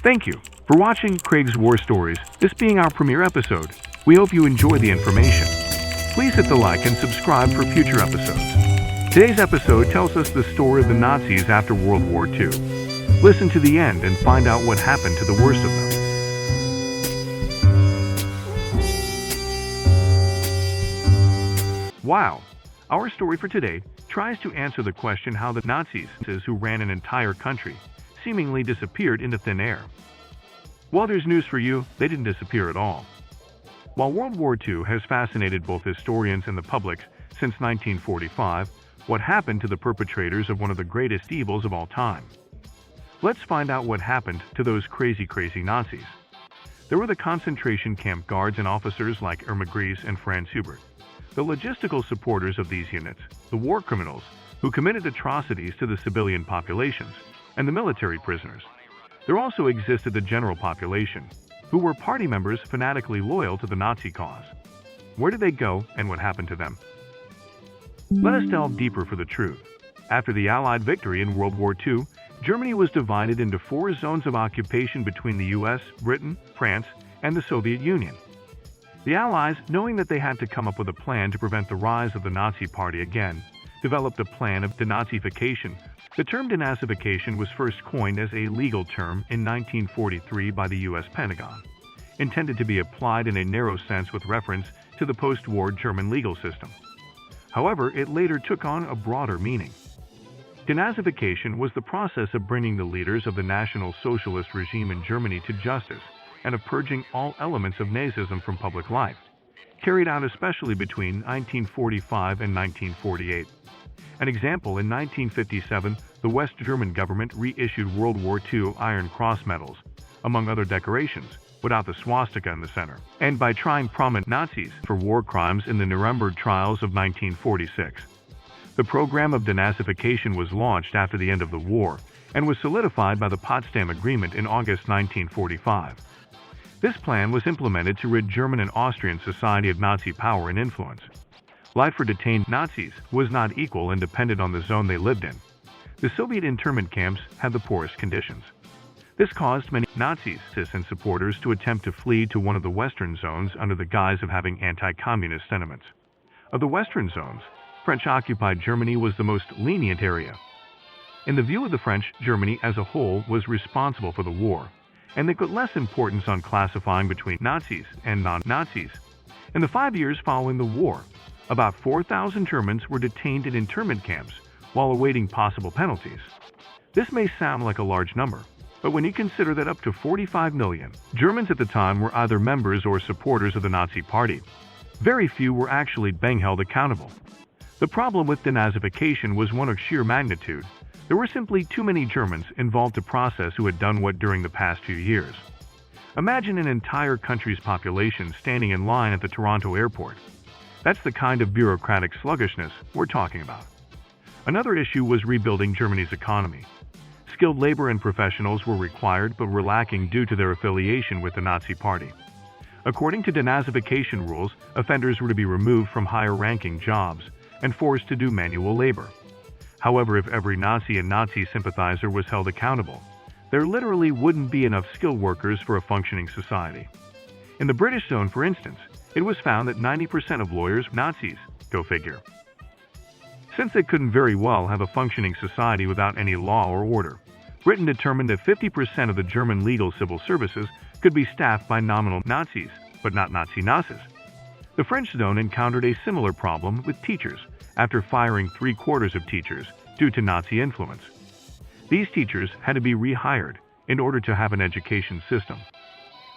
Thank you for watching Craig's War Stories, this being our premiere episode. We hope you enjoy the information. Please hit the like and subscribe for future episodes. Today's episode tells us the story of the Nazis after World War II. Listen to the end and find out what happened to the worst of them. Wow! Our story for today tries to answer the question how the Nazis, who ran an entire country, seemingly disappeared into thin air. Well, there's news for you, they didn't disappear at all. While World War II has fascinated both historians and the public since 1945, what happened to the perpetrators of one of the greatest evils of all time? Let's find out what happened to those crazy Nazis. There were the concentration camp guards and officers like Irma Gries and Franz Hubert, the logistical supporters of these units, the war criminals who committed atrocities to the civilian populations, and the military prisoners. There also existed the general population, who were party members fanatically loyal to the Nazi cause. Where did they go and what happened to them? Let us delve deeper for the truth. After the Allied victory in World War II, Germany was divided into 4 zones of occupation between the US, Britain, France, and the Soviet Union. The Allies, knowing that they had to come up with a plan to prevent the rise of the Nazi Party again, developed a plan of denazification. The term denazification was first coined as a legal term in 1943 by the U.S. Pentagon, intended to be applied in a narrow sense with reference to the post-war German legal system. However, it later took on a broader meaning. Denazification was the process of bringing the leaders of the National Socialist regime in Germany to justice and of purging all elements of Nazism from public life, carried out especially between 1945 and 1948. An example, in 1957, the West German government reissued World War II Iron Cross medals, among other decorations, without the swastika in the center, and by trying prominent Nazis for war crimes in the Nuremberg trials of 1946. The program of denazification was launched after the end of the war and was solidified by the Potsdam Agreement in August 1945. This plan was implemented to rid German and Austrian society of Nazi power and influence. Life for detained Nazis was not equal and depended on the zone they lived in. The Soviet internment camps had the poorest conditions. This caused many Nazis and supporters to attempt to flee to one of the Western zones under the guise of having anti-communist sentiments. Of the Western zones, French-occupied Germany was the most lenient area. In the view of the French, Germany as a whole was responsible for the war, and they put less importance on classifying between Nazis and non-Nazis. In the 5 years following the war, about 4,000 Germans were detained in internment camps while awaiting possible penalties. This may sound like a large number, but when you consider that up to 45 million Germans at the time were either members or supporters of the Nazi Party, very few were actually being held accountable. The problem with denazification was one of sheer magnitude. There were simply too many Germans involved to process who had done what during the past few years. Imagine an entire country's population standing in line at the Toronto airport. That's the kind of bureaucratic sluggishness we're talking about. Another issue was rebuilding Germany's economy. Skilled labor and professionals were required but were lacking due to their affiliation with the Nazi Party. According to denazification rules, offenders were to be removed from higher-ranking jobs and forced to do manual labor. However, if every Nazi and Nazi sympathizer was held accountable, there literally wouldn't be enough skilled workers for a functioning society. In the British zone, for instance, it was found that 90% of lawyers were Nazis, go figure. Since they couldn't very well have a functioning society without any law or order, Britain determined that 50% of the German legal civil services could be staffed by nominal Nazis, but not Nazi-Nazis. The French zone encountered a similar problem with teachers after firing 3/4 of teachers due to Nazi influence. These teachers had to be rehired in order to have an education system.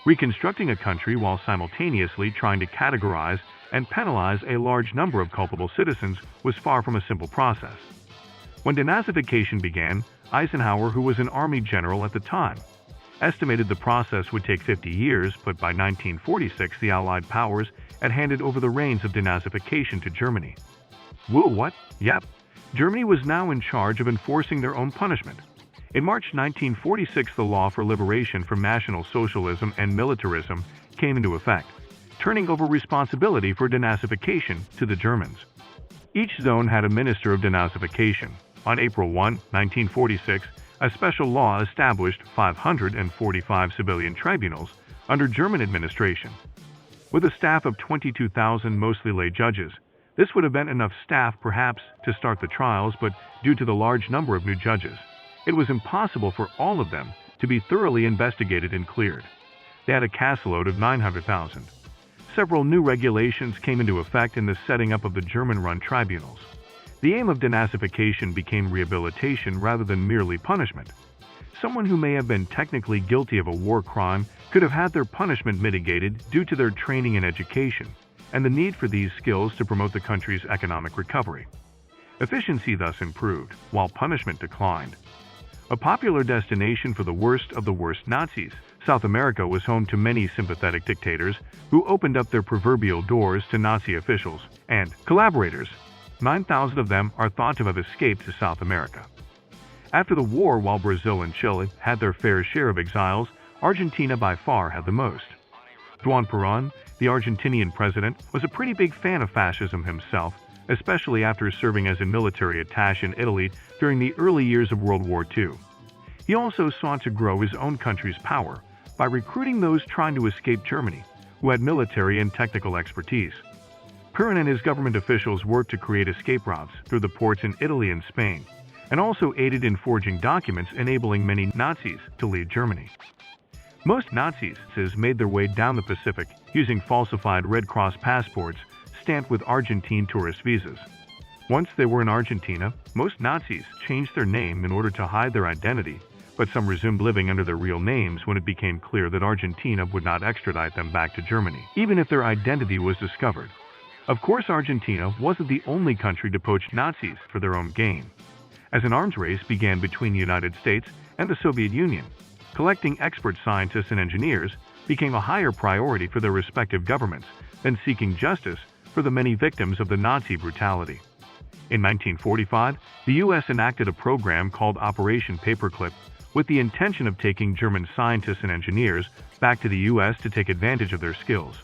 Reconstructing a country while simultaneously trying to categorize and penalize a large number of culpable citizens was far from a simple process. When denazification began, Eisenhower, who was an army general at the time, estimated the process would take 50 years, but by 1946 the Allied powers had handed over the reins of denazification to Germany. Whoa, what? Yep. Germany was now in charge of enforcing their own punishment. In March 1946, the law for liberation from National Socialism and militarism came into effect, turning over responsibility for denazification to the Germans. Each zone had a minister of denazification. On April 1, 1946, A special law established 545 civilian tribunals under German administration. With a staff of 22,000 mostly lay judges, this would have been enough staff perhaps to start the trials, but due to the large number of new judges, it was impossible for all of them to be thoroughly investigated and cleared. They had a caseload of 900,000. Several new regulations came into effect in the setting up of the German-run tribunals. The aim of denazification became rehabilitation rather than merely punishment. Someone who may have been technically guilty of a war crime could have had their punishment mitigated due to their training and education, and the need for these skills to promote the country's economic recovery. Efficiency thus improved, while punishment declined. A popular destination for the worst of the worst Nazis, South America was home to many sympathetic dictators who opened up their proverbial doors to Nazi officials and collaborators. 9,000 of them are thought to have escaped to South America. After the war, while Brazil and Chile had their fair share of exiles, Argentina by far had the most. Juan Perón, the Argentinian president, was a pretty big fan of fascism himself, especially after serving as a military attaché in Italy during the early years of World War II. He also sought to grow his own country's power by recruiting those trying to escape Germany, who had military and technical expertise. Perón and his government officials worked to create escape routes through the ports in Italy and Spain, and also aided in forging documents enabling many Nazis to leave Germany. Most Nazis made their way down the Pacific using falsified Red Cross passports stamped with Argentine tourist visas. Once they were in Argentina, most Nazis changed their name in order to hide their identity, but some resumed living under their real names when it became clear that Argentina would not extradite them back to Germany, even if their identity was discovered. Of course, Argentina wasn't the only country to poach Nazis for their own gain. As an arms race began between the United States and the Soviet Union, collecting expert scientists and engineers became a higher priority for their respective governments than seeking justice for the many victims of the Nazi brutality. In 1945, the U.S. enacted a program called Operation Paperclip with the intention of taking German scientists and engineers back to the U.S. to take advantage of their skills.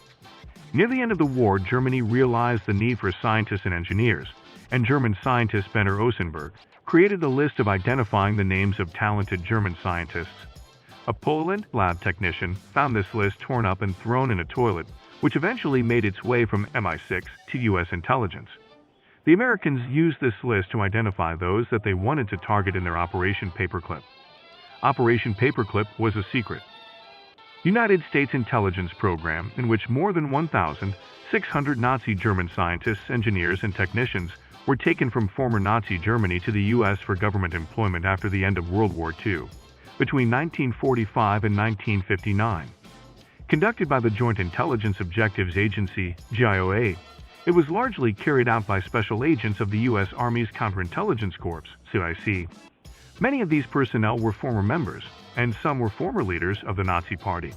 Near the end of the war, Germany realized the need for scientists and engineers, and German scientist Werner Osenberg created a list of identifying the names of talented German scientists. A Poland lab technician found this list torn up and thrown in a toilet, which eventually made its way from MI6 to U.S. intelligence. The Americans used this list to identify those that they wanted to target in their Operation Paperclip. Operation Paperclip was a secret United States intelligence program in which more than 1,600 Nazi German scientists, engineers, and technicians were taken from former Nazi Germany to the U.S. for government employment after the end of World War II, between 1945 and 1959. Conducted by the Joint Intelligence Objectives Agency, JIOA, it was largely carried out by special agents of the U.S. Army's Counterintelligence Corps, CIC. Many of these personnel were former members, and some were former leaders of the Nazi Party.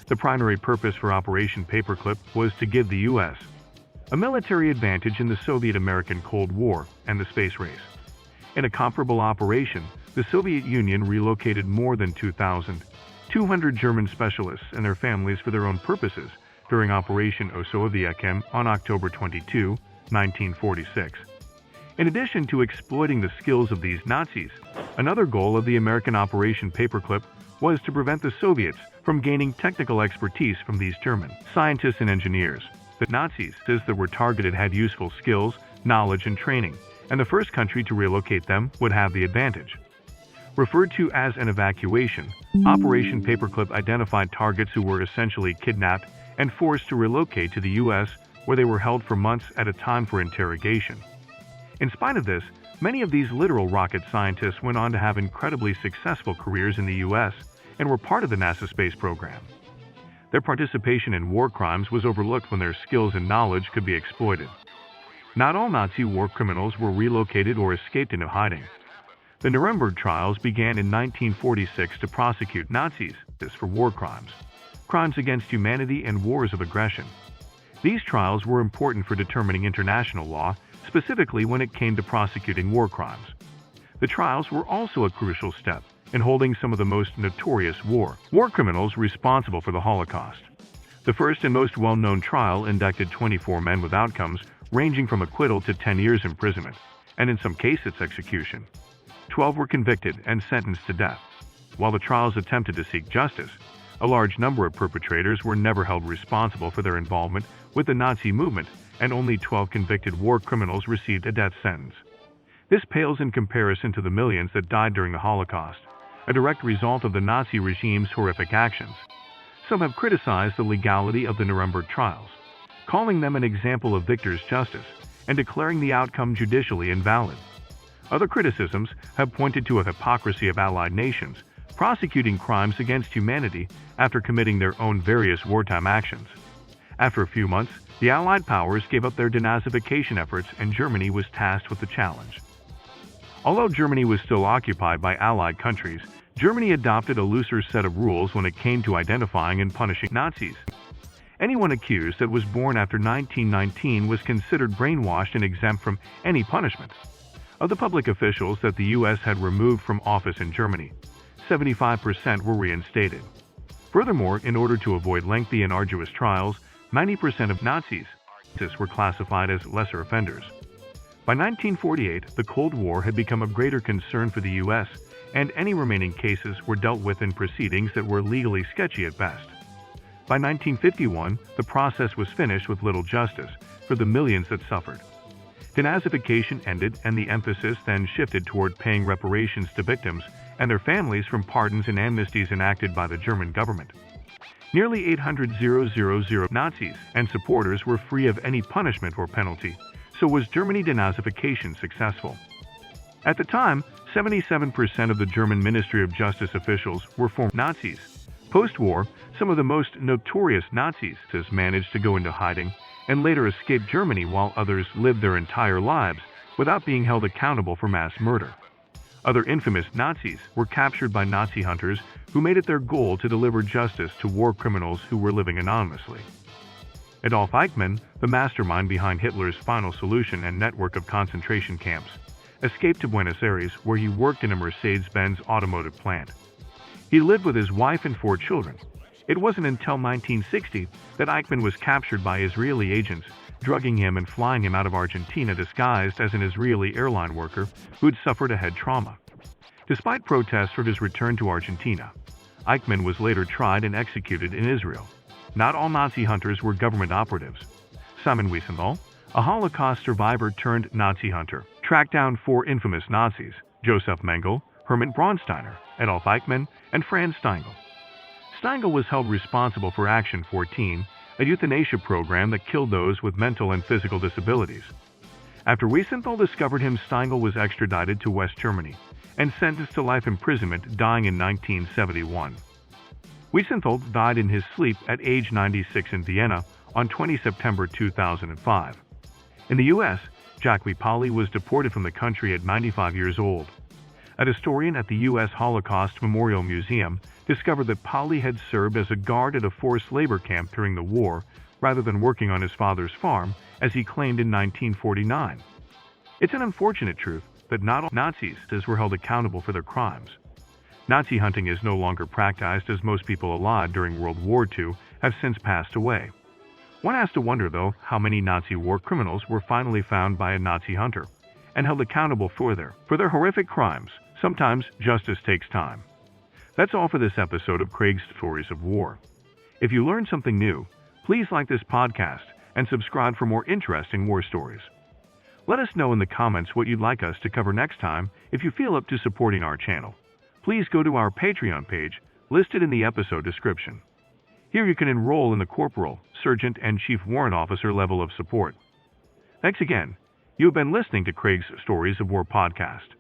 The primary purpose for Operation Paperclip was to give the U.S. a military advantage in the Soviet-American Cold War and the space race. In a comparable operation, the Soviet Union relocated more than 2,200 German specialists and their families for their own purposes during Operation Osowieckim on October 22, 1946. In addition to exploiting the skills of these Nazis, another goal of the American Operation Paperclip was to prevent the Soviets from gaining technical expertise from these German scientists and engineers. The Nazis that were targeted had useful skills, knowledge, and training, and the first country to relocate them would have the advantage. Referred to as an evacuation, Operation Paperclip identified targets who were essentially kidnapped and forced to relocate to the U.S., where they were held for months at a time for interrogation. In spite of this, many of these literal rocket scientists went on to have incredibly successful careers in the U.S. and were part of the NASA space program. Their participation in war crimes was overlooked when their skills and knowledge could be exploited. Not all Nazi war criminals were relocated or escaped into hiding. The Nuremberg trials began in 1946 to prosecute Nazis for war crimes, crimes against humanity, and wars of aggression. These trials were important for determining international law, specifically when it came to prosecuting war crimes. The trials were also a crucial step in holding some of the most notorious war criminals responsible for the Holocaust. The first and most well-known trial indicted 24 men with outcomes ranging from acquittal to 10 years imprisonment, and in some cases execution. 12 were convicted and sentenced to death. While the trials attempted to seek justice, a large number of perpetrators were never held responsible for their involvement with the Nazi movement, and only 12 convicted war criminals received a death sentence. This pales in comparison to the millions that died during the Holocaust, a direct result of the Nazi regime's horrific actions. Some have criticized the legality of the Nuremberg trials, calling them an example of victor's justice and declaring the outcome judicially invalid. Other criticisms have pointed to a hypocrisy of Allied nations prosecuting crimes against humanity after committing their own various wartime actions. After a few months, the Allied powers gave up their denazification efforts and Germany was tasked with the challenge. Although Germany was still occupied by Allied countries, Germany adopted a looser set of rules when it came to identifying and punishing Nazis. Anyone accused that was born after 1919 was considered brainwashed and exempt from any punishment. Of the public officials that the U.S. had removed from office in Germany, 75% were reinstated. Furthermore, in order to avoid lengthy and arduous trials, 90% of Nazis were classified as lesser offenders. By 1948, the Cold War had become a greater concern for the U.S., and any remaining cases were dealt with in proceedings that were legally sketchy at best. By 1951, the process was finished with little justice for the millions that suffered. Denazification ended, and the emphasis then shifted toward paying reparations to victims and their families from pardons and amnesties enacted by the German government. Nearly 800,000 Nazis and supporters were free of any punishment or penalty, so was Germany denazification successful? At the time, 77% of the German Ministry of Justice officials were former Nazis. Post-war, some of the most notorious Nazis managed to go into hiding and later escaped Germany, while others lived their entire lives without being held accountable for mass murder. Other infamous Nazis were captured by Nazi hunters who made it their goal to deliver justice to war criminals who were living anonymously. Adolf Eichmann, the mastermind behind Hitler's final solution and network of concentration camps, escaped to Buenos Aires, where he worked in a Mercedes-Benz automotive plant. He lived with his wife and 4 children. It wasn't until 1960 that Eichmann was captured by Israeli agents, drugging him and flying him out of Argentina disguised as an Israeli airline worker who'd suffered a head trauma. Despite protests for his return to Argentina, Eichmann was later tried and executed in Israel. Not all Nazi hunters were government operatives. Simon Wiesenthal, a Holocaust survivor turned Nazi hunter, tracked down 4 infamous Nazis: Josef Mengele, Hermann Braunsteiner, Adolf Eichmann, and Franz Steingl. Steingl was held responsible for Action 14, a euthanasia program that killed those with mental and physical disabilities. After Wiesenthal discovered him, Steingl was extradited to West Germany and sentenced to life imprisonment, dying in 1971. Wiesenthal died in his sleep at age 96 in Vienna on 20 September 2005. In the U.S., Jacques Pauli was deported from the country at 95 years old. A historian at the U.S. Holocaust Memorial Museum discovered that Pauli had served as a guard at a forced labor camp during the war rather than working on his father's farm, as he claimed in 1949. It's an unfortunate truth that not all Nazis were held accountable for their crimes. Nazi hunting is no longer practiced, as most people alive during World War II have since passed away. One has to wonder, though, how many Nazi war criminals were finally found by a Nazi hunter and held accountable for their horrific crimes. Sometimes justice takes time. That's all for this episode of Craig's Stories of War. If you learned something new, please like this podcast and subscribe for more interesting war stories. Let us know in the comments what you'd like us to cover next time if you feel up to supporting our channel. Please go to our Patreon page, listed in the episode description. Here you can enroll in the corporal, sergeant, and chief warrant officer level of support. Thanks again. You have been listening to Craig's Stories of War podcast.